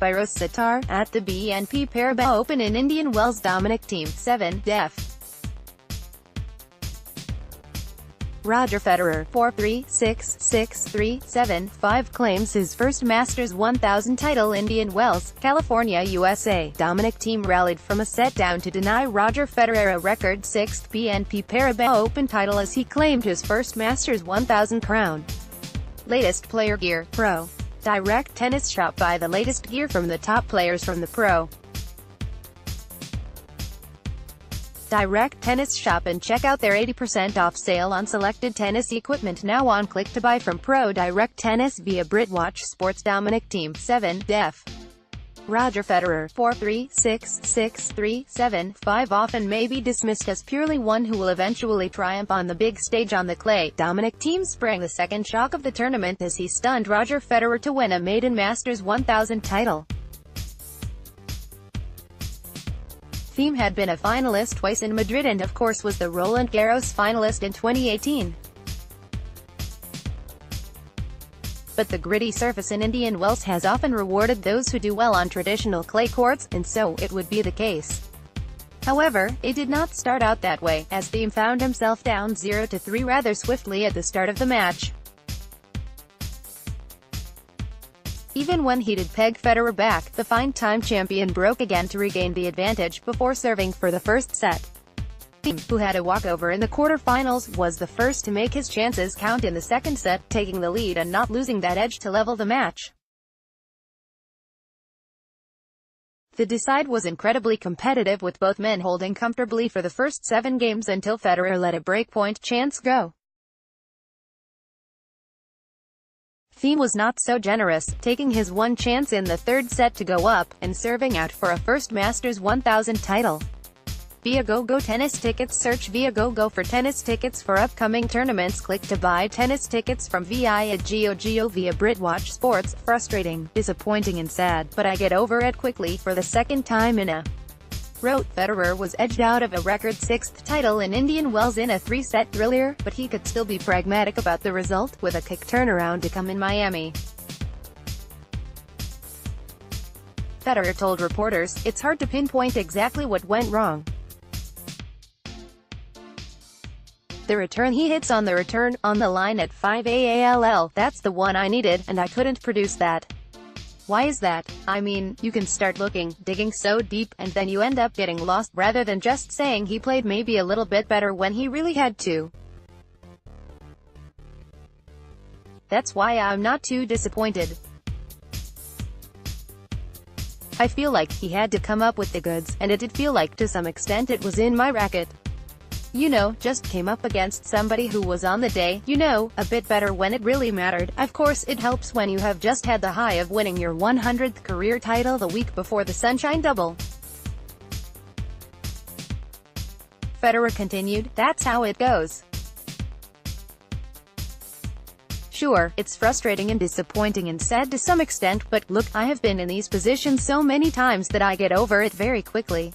by Sitar, at the BNP Paribas Open in Indian Wells. Dominic Thiem, 7, def. Roger Federer, 4-3, 6, 6-3, 7-5 claims his first Masters 1000 title. Indian Wells, California, USA. Dominic Thiem rallied from a set down to deny Roger Federer a record 6th BNP Paribas Open title as he claimed his first Masters 1000 crown. Latest player gear, Pro. Direct tennis shop. Buy the latest gear from the top players from the Pro. Direct tennis shop and check out their 80% off sale on selected tennis equipment now on. Click to buy from Pro Direct Tennis via BritWatch Sports. Dominic Thiem, 7, def. Roger Federer, 4-3, 6, 6-3, 7-5 often may be dismissed as purely one who will eventually triumph on the big stage on the clay. Dominic Thiem sprang the second shock of the tournament as he stunned Roger Federer to win a maiden Masters 1000 title. Thiem had been a finalist twice in Madrid and of course was the Roland Garros finalist in 2018. But the gritty surface in Indian Wells has often rewarded those who do well on traditional clay courts, and so it would be the case. However, it did not start out that way, as Thiem found himself down 0-3 rather swiftly at the start of the match. Even when he did peg Federer back, the fine-time champion broke again to regain the advantage, before serving for the first set. Thiem, who had a walkover in the quarterfinals, was the first to make his chances count in the second set, taking the lead and not losing that edge to level the match. The decide was incredibly competitive, with both men holding comfortably for the first 7 games until Federer let a breakpoint chance go. Thiem was not so generous, taking his one chance in the third set to go up, and serving out for a first Masters 1000 title. Via GoGo Tennis Tickets. Search Via GoGo for tennis tickets for upcoming tournaments. Click to buy tennis tickets from VI at GeoGeo via BritWatch Sports. Frustrating, disappointing and sad, but I get over it quickly. For the second time in a row, Federer was edged out of a record 6th title in Indian Wells in a 3-set thriller, but he could still be pragmatic about the result, with a quick turnaround to come in Miami. Federer told reporters, "It's hard to pinpoint exactly what went wrong. The return he hits on the return, on the line at 5 AALL, that's the one I needed, and I couldn't produce that." Why is that? I mean, you can start looking, digging so deep, and then you end up getting lost, rather than just saying he played maybe a little bit better when he really had to. That's why I'm not too disappointed. I feel like he had to come up with the goods, and it did feel like to some extent it was in my racket. You know, just came up against somebody who was on the day, you know, a bit better when it really mattered. Of course, it helps when you have just had the high of winning your 100th career title the week before the Sunshine Double. Federer continued, "That's how it goes. Sure, it's frustrating and disappointing and sad to some extent, but look, I have been in these positions so many times that I get over it very quickly.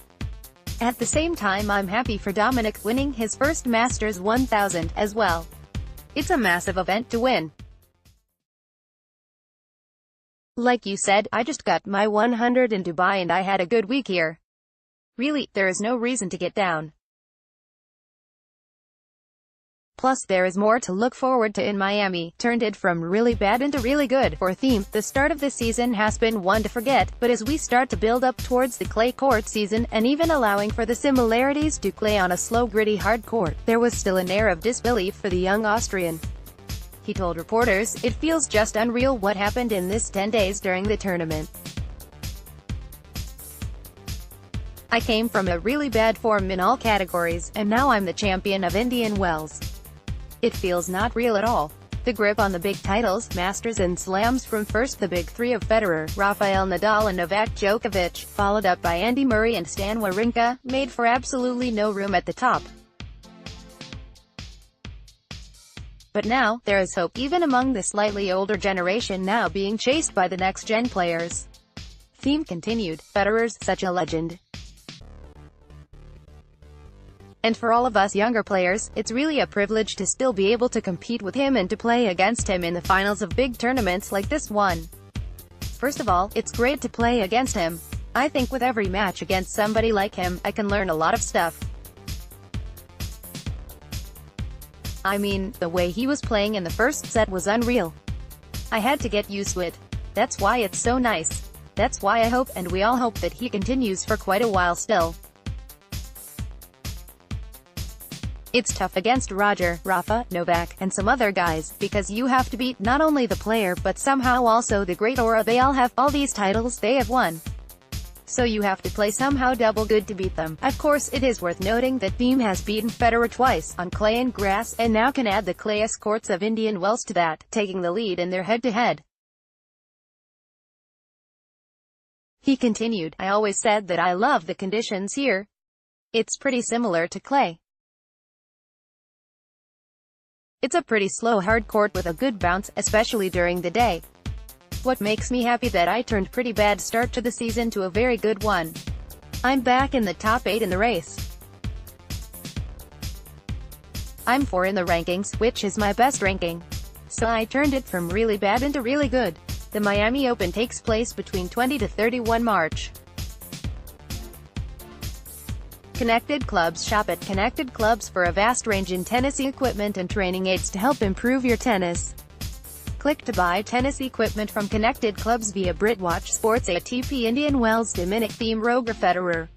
At the same time, I'm happy for Dominic winning his first Masters 1000 as well. It's a massive event to win. Like you said, I just got my 100 in Dubai and I had a good week here. Really, there is no reason to get down. Plus, there is more to look forward to in Miami." Turned it from really bad into really good. For Thiem, the start of the season has been one to forget, but as we start to build up towards the clay court season, and even allowing for the similarities to clay on a slow gritty hard court, there was still an air of disbelief for the young Austrian. He told reporters, "It feels just unreal what happened in this 10 days during the tournament. I came from a really bad form in all categories, and now I'm the champion of Indian Wells. It feels not real at all. The grip on the big titles, Masters and Slams from first the big three of Federer, Rafael Nadal and Novak Djokovic, followed up by Andy Murray and Stan Wawrinka, made for absolutely no room at the top. But now, there is hope even among the slightly older generation now being chased by the next-gen players." Thiem continued, "Federer's such a legend. And for all of us younger players, it's really a privilege to still be able to compete with him and to play against him in the finals of big tournaments like this one. First of all, it's great to play against him. I think with every match against somebody like him, I can learn a lot of stuff. I mean, the way he was playing in the first set was unreal. I had to get used to it. That's why it's so nice. That's why I hope, and we all hope, that he continues for quite a while still. It's tough against Roger, Rafa, Novak, and some other guys, because you have to beat not only the player but somehow also the great aura. They all have all these titles they have won. So you have to play somehow double good to beat them. Of course, it is worth noting that Thiem has beaten Federer twice, on clay and grass, and now can add the clay courts of Indian Wells to that, taking the lead in their head-to-head. He continued, "I always said that I love the conditions here. It's pretty similar to clay. It's a pretty slow hard court with a good bounce, especially during the day. What makes me happy that I turned pretty bad start to the season to a very good one. I'm back in the top 8 in the race. I'm 4 in the rankings, which is my best ranking. So I turned it from really bad into really good." The Miami Open takes place between 20 to 31 March. Connected Clubs. Shop at Connected Clubs for a vast range in tennis equipment and training aids to help improve your tennis. Click to buy tennis equipment from Connected Clubs via Britwatch Sports, ATP Indian Wells, Thiem, Roger Federer.